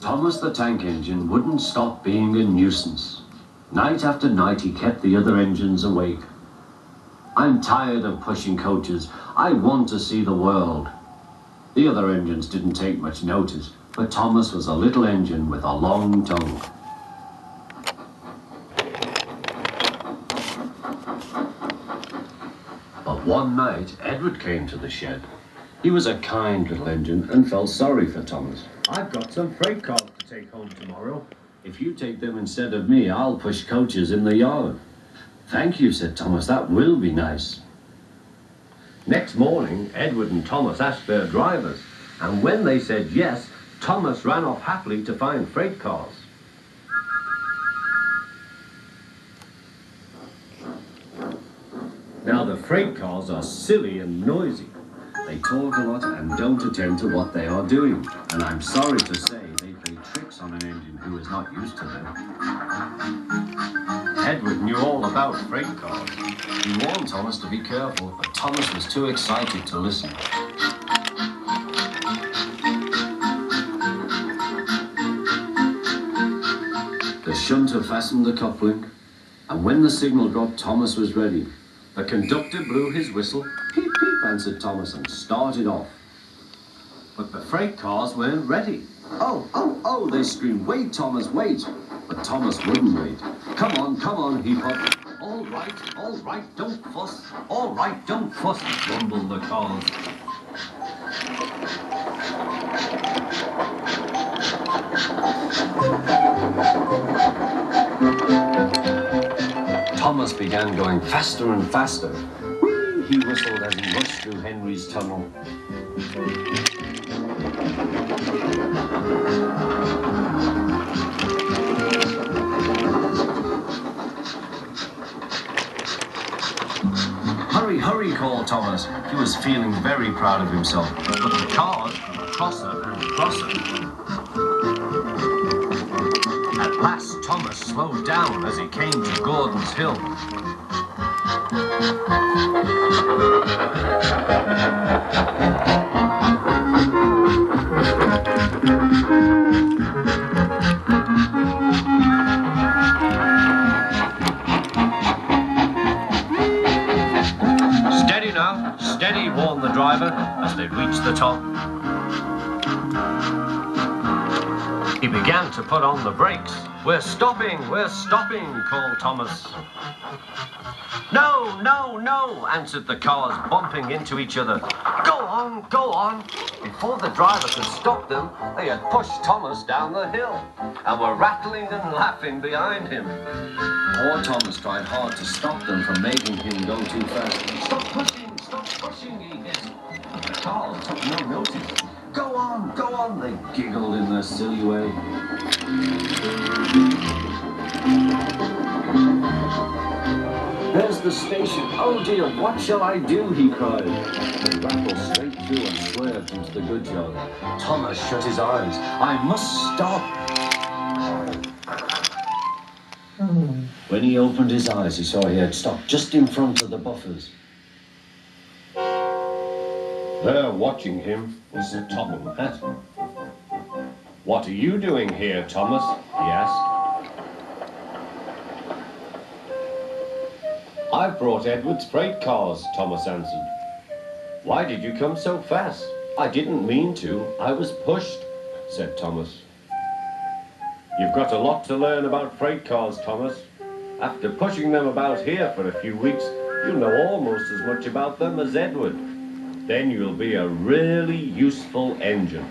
Thomas the tank engine wouldn't stop being a nuisance. Night after night he kept the other engines awake. "I'm tired of pushing coaches. I want to see the world." The other engines didn't take much notice, but Thomas was a little engine with a long tongue. But one night, Edward came to the shed. He was a kind little engine and felt sorry for Thomas. "I've got some freight cars to take home tomorrow. If you take them instead of me, I'll push coaches in the yard." "Thank you," said Thomas, "that will be nice." Next morning, Edward and Thomas asked their drivers, and when they said yes, Thomas ran off happily to find freight cars. Now the freight cars are silly and noisy. They talk a lot and don't attend to what they are doing, and I'm sorry to say they play tricks on an engine who is not used to them. Edward knew all about freight cars. He warned Thomas to be careful, but Thomas was too excited to listen. The shunter fastened the coupling, and when the signal dropped, Thomas was ready. The conductor blew his whistle. "Peep, peep," answered Thomas, and started off. But the freight cars weren't ready. "Oh, oh, oh," they screamed. "Wait, Thomas, wait." But Thomas wouldn't wait. Come on, he puffed. All right, don't fuss. All right, don't fuss," rumbled the cars. Thomas began going faster and faster. "Whee!" he whistled as he rushed through Henry's tunnel. "Hurry, hurry," called Thomas. He was feeling very proud of himself, but the cars grew crosser and crosser. At last, Thomas slowed down as he came to Gordon's Hill. "Steady now, steady," warned the driver as they reached the top. He began to put on the brakes. We're stopping," called Thomas. "No, no, no," answered the cars, bumping into each other. Go on, go on." Before the driver could stop them, they had pushed Thomas down the hill and were rattling and laughing behind him. Poor Thomas tried hard to stop them from making him go too fast. Stop pushing," he hissed. But the cars took no notice. Go on," they giggled in their silly way. "There's the station. Oh dear, what shall I do?" he cried. They rattled straight through and swerved into the goods yard. Thomas shut his eyes. "I must stop." When he opened his eyes, he saw he had stopped just in front of the buffers. There, watching him, was the top hat. "What are you doing here, Thomas?" he asked. "I've brought Edward's freight cars," Thomas answered. "Why did you come so fast?" "I didn't mean to. I was pushed," said Thomas. "You've got a lot to learn about freight cars, Thomas. After pushing them about here for a few weeks, you'll know almost as much about them as Edward. Then you'll be a really useful engine."